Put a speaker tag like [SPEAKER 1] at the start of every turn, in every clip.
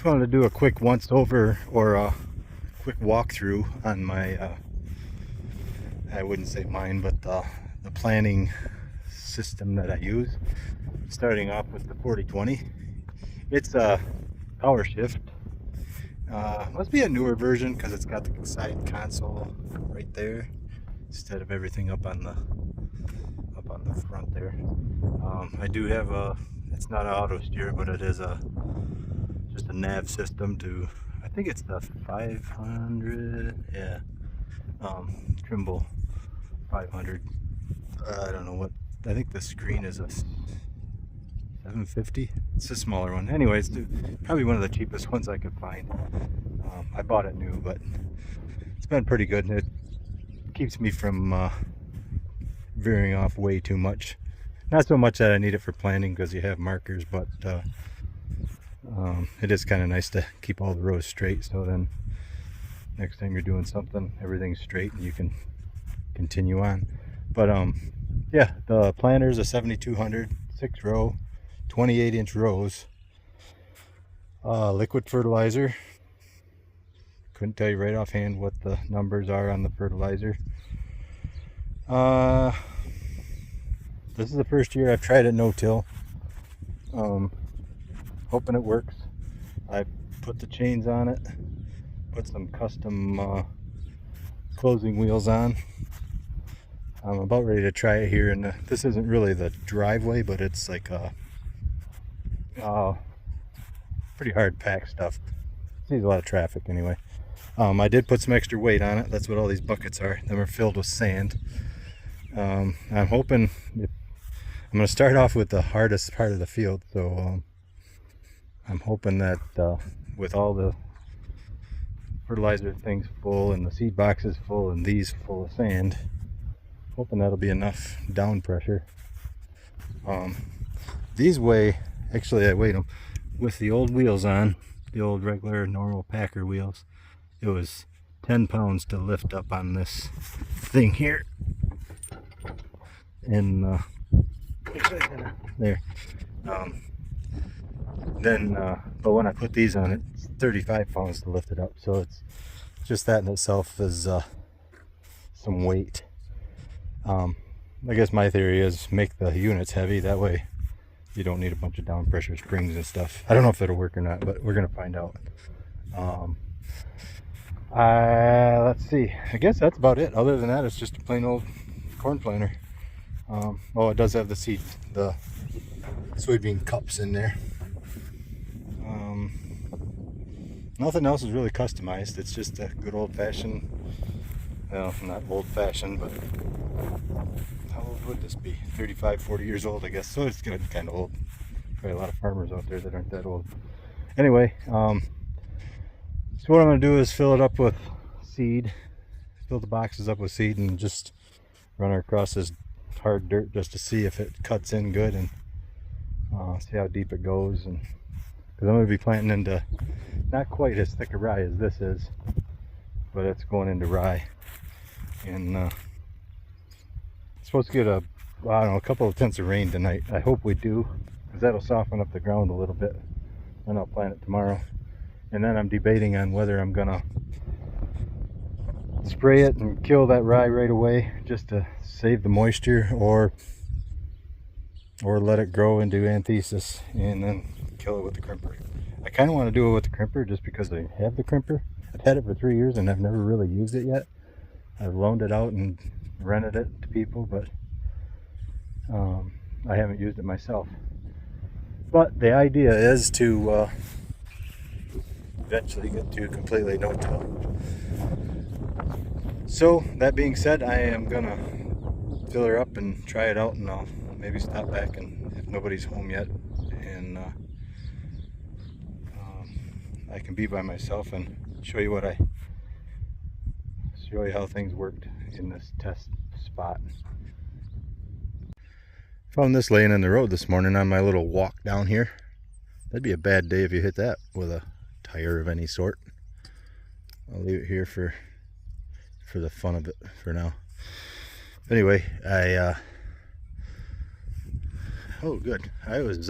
[SPEAKER 1] Just wanted to do a quick once over or a quick walkthrough on my I wouldn't say mine, but the planning system that I use. Starting off with the 4020. It's a power shift. Must be a newer version because it's got the side console right there instead of everything up on the front there. I do have a, it's not an auto steer, but it is just a nav system to, I think it's the 500, yeah, Trimble 500. I don't know what, I think the screen is a 750. It's a smaller one. Anyways, probably one of the cheapest ones I could find. I bought it new, but it's been pretty good. It keeps me from veering off way too much. Not so much that I need it for planning because you have markers, but it is kind of nice to keep all the rows straight, so then next time you're doing something, everything's straight and you can continue on. But yeah, the planter's a 7200 6-row 28-inch rows. Liquid fertilizer. Couldn't tell you right offhand what the numbers are on the fertilizer. This is the first year I've tried it no-till. Hoping it works. I put the chains on it, put some custom closing wheels on. I'm about ready to try it here, and this isn't really the driveway, but it's like a pretty hard packed stuff. Sees a lot of traffic anyway. I did put some extra weight on it. That's what all these buckets are. They were filled with sand. I'm hoping I'm going to start off with the hardest part of the field, so I'm hoping that with all the fertilizer things full and the seed boxes full and these full of sand, hoping that'll be enough down pressure. These weigh, actually I weighed them with the old wheels on, the old regular normal Packer wheels. It was 10 pounds to lift up on this thing here. And there. But when I put these on, it's 35 pounds to lift it up. So it's just that in itself is some weight. I guess my theory is make the units heavy. That way you don't need a bunch of down pressure springs and stuff. I don't know if it'll work or not, but we're gonna find out. Let's see. I guess that's about it. Other than that, it's just a plain old corn planter. Oh, it does have the soybean cups in there. Nothing else is really customized. It's just a good old-fashioned, well, not old-fashioned, but how old would this be? 35, 40 years old, I guess. So it's kind of old. Probably a lot of farmers out there that aren't that old. Anyway, so what I'm going to do is fill it up with seed, fill the boxes up with seed, and just run her across this hard dirt just to see if it cuts in good, and see how deep it goes. And because I'm going to be planting into not quite as thick a rye as this is, but it's going into rye, and supposed to get I don't know, a couple of tenths of rain tonight. I hope we do, because that'll soften up the ground a little bit, and I'll plant it tomorrow. And then I'm debating on whether I'm gonna spray it and kill that rye right away just to save the moisture, or let it grow into anthesis and then kill it with the crimper. I kind of want to do it with the crimper just because I have the crimper. I've had it for 3 years and I've never really used it yet. I've loaned it out and rented it to people, but I haven't used it myself. But the idea is to eventually get to completely no-till. So that being said, I am gonna fill her up and try it out, and I'll maybe stop back and if nobody's home yet, and I can be by myself and show you how things worked in this test spot. Found this laying in the road this morning on my little walk down here. That'd be a bad day if you hit that with a tire of any sort. I'll leave it here for the fun of it for now. Anyway, oh good. I was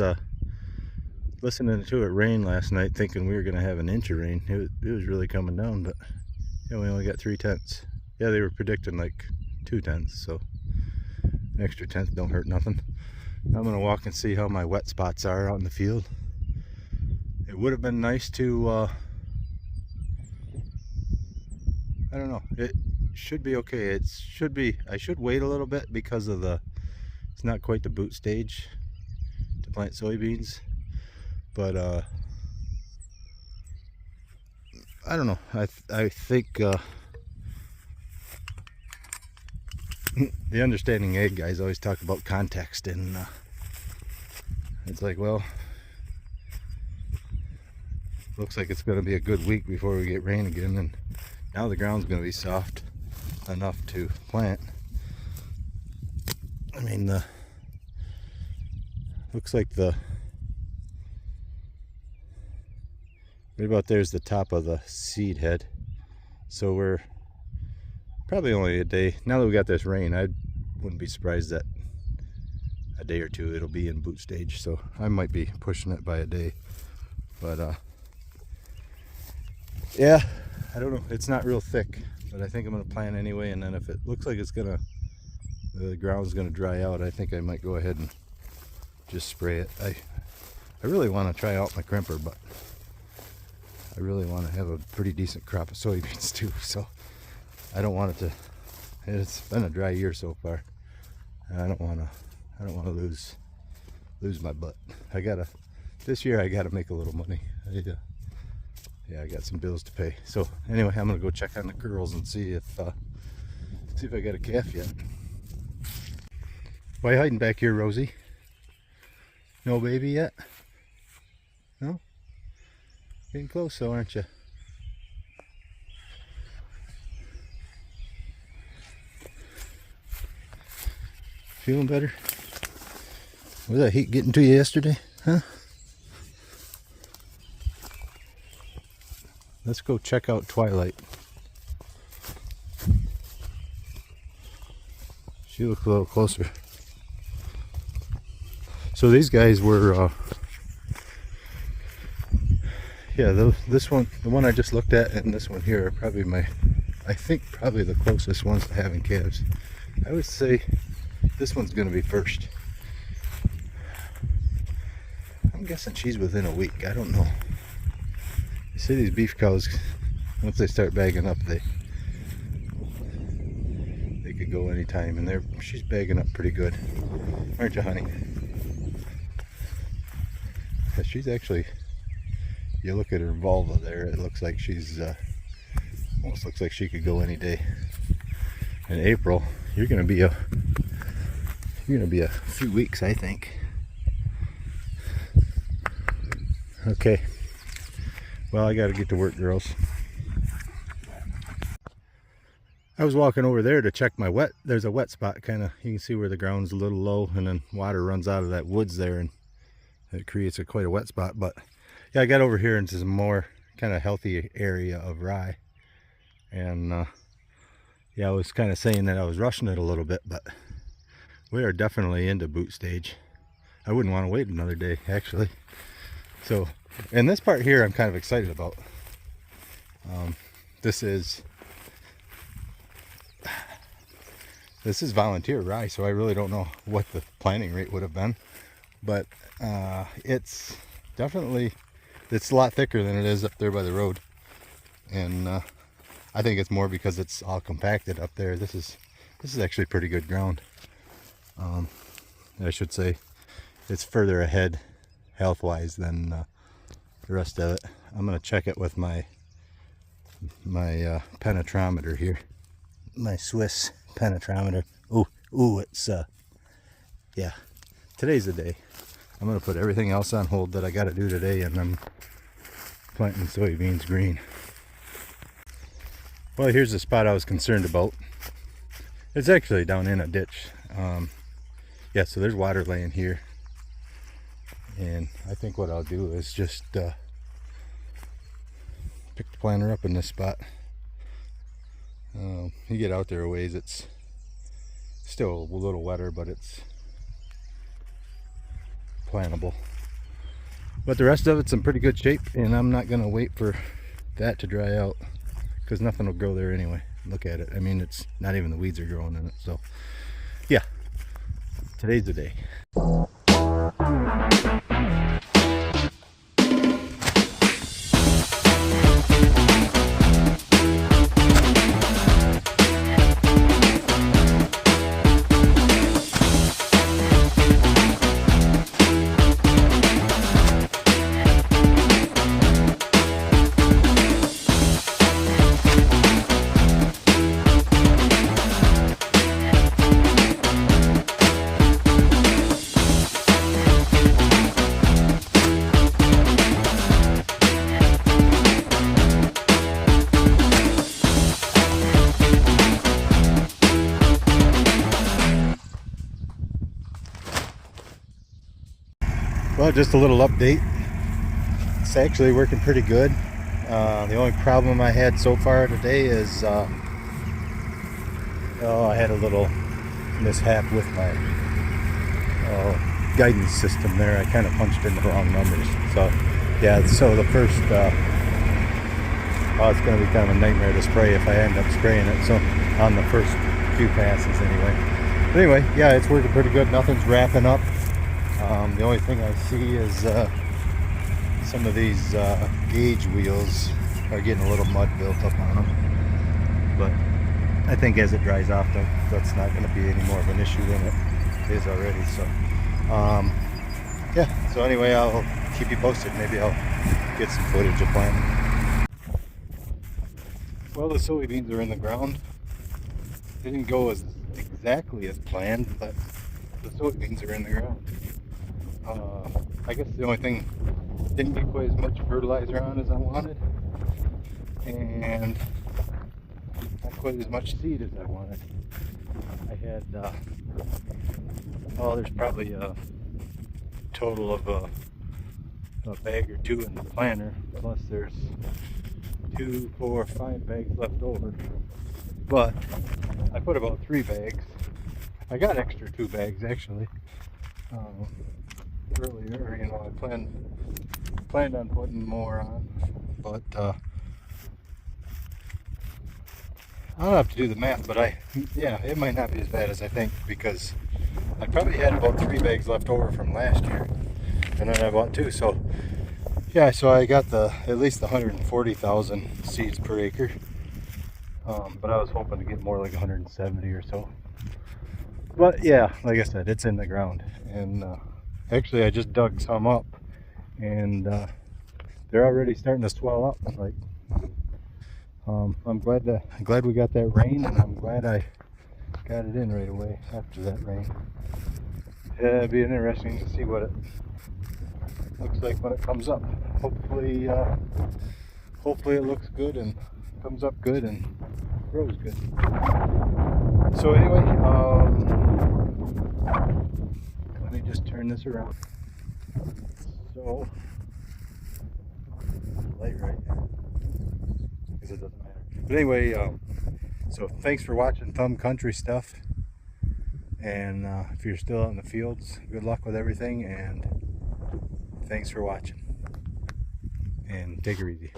[SPEAKER 1] listening to it rain last night, thinking we were going to have an inch of rain. It was really coming down, but yeah, we only got 3/10. Yeah, they were predicting like 2/10, so an extra tenth don't hurt nothing. I'm going to walk and see how my wet spots are out in the field. It would have been nice to, I don't know, it should be okay. It should be, I should wait a little bit because of it's not quite the boot stage to plant soybeans, but I don't know. I think the understanding ag guys always talk about context, and it's like, well, looks like it's going to be a good week before we get rain again, and now the ground's going to be soft enough to plant. I mean, looks like right about there's the top of the seed head, so we're probably only a day. Now that we got this rain, I wouldn't be surprised that a day or two it'll be in boot stage, so I might be pushing it by a day. But yeah, I don't know, it's not real thick, but I think I'm going to plant anyway, and then if it looks like the ground's going to dry out, I think I might go ahead and just spray it. I really want to try out my crimper, but I really want to have a pretty decent crop of soybeans too, so I don't want it to, it's been a dry year so far, and I don't want to lose my butt. This year I gotta make a little money. Yeah, I got some bills to pay. So anyway, I'm gonna go check on the girls and see if I got a calf yet. Why you hiding back here, Rosie? No baby yet? No? Getting close though, aren't you? Feeling better? Was that heat getting to you yesterday? Huh? Let's go check out Twilight. She looks a little closer. So these guys were, yeah, this one, the one I just looked at, and this one here are probably I think probably the closest ones to having calves. I would say this one's going to be first. I'm guessing she's within a week. I don't know. You see these beef cows, once they start bagging up, they could go anytime, and she's bagging up pretty good, aren't you, honey? Yeah, she's actually, you look at her vulva there, it looks like she's almost looks like she could go any day. In April, you're gonna be a few weeks, I think. Okay, well, I gotta get to work, girls. I was walking over there to check my wet. There's a wet spot, kind of, you can see where the ground's a little low, and then water runs out of that woods there, and it creates quite a wet spot. But yeah, I got over here into some more kind of healthy area of rye, and yeah, I was kind of saying that I was rushing it a little bit, but we are definitely into boot stage. I wouldn't want to wait another day, actually. So, and this part here I'm kind of excited about. This is volunteer rye, so I really don't know what the planting rate would have been, but it's definitely, it's a lot thicker than it is up there by the road, and I think it's more because it's all compacted up there. This is actually pretty good ground. I should say it's further ahead health-wise than the rest of it. I'm going to check it with my penetrometer here, my Swiss penetrometer. Ooh, it's yeah, today's the day. I'm going to put everything else on hold that I got to do today, and I'm planting soybeans green. Well, here's the spot I was concerned about. It's actually down in a ditch. Yeah, so there's water laying here, and I think what I'll do is just pick the planter up in this spot. You get out there a ways, it's still a little wetter, but it's plantable. But the rest of it's in pretty good shape, and I'm not gonna wait for that to dry out because nothing will grow there anyway. Look at it. I mean, it's not even the weeds are growing in it. So yeah, today's the day. Well, just a little update. It's actually working pretty good. The only problem I had so far today is I had a little mishap with my guidance system there. I kind of punched in the wrong numbers. So yeah, so the first it's going to be kind of a nightmare to spray if I end up spraying it. So on the first few passes anyway. But anyway, yeah, it's working pretty good. Nothing's wrapping up. The only thing I see is some of these gauge wheels are getting a little mud built up on them. But I think as it dries off, that's not going to be any more of an issue than it is already. So yeah, so anyway, I'll keep you posted. Maybe I'll get some footage of planting. Well, the soybeans are in the ground. They didn't go as exactly as planned, but the soybeans are in the ground. I guess the only thing, didn't get quite as much fertilizer on as I wanted, and not quite as much seed as I wanted. I had, there's probably a total of a bag or two in the planter, plus there's 2, 4, 5 bags left over. But I put about 3 bags. I got extra 2 bags actually. Earlier, you know, I planned on putting more on, but I'll have to do the math. But yeah, it might not be as bad as I think, because I probably had about 3 bags left over from last year, and then I bought 2. So yeah, so I got at least 140,000 seeds per acre. But I was hoping to get more like 170 or so. But yeah, like I said, it's in the ground, and actually I just dug some up, and they're already starting to swell up. Like, I'm glad we got that rain, and I'm glad I got it in right away after that rain. Yeah, it'd be interesting to see what it looks like when it comes up. Hopefully it looks good and comes up good and grows good. So anyway, let me just turn this around. So, light right, because it doesn't matter. But anyway, so thanks for watching Thumb Country Stuff. And if you're still out in the fields, good luck with everything, and thanks for watching. And take her easy.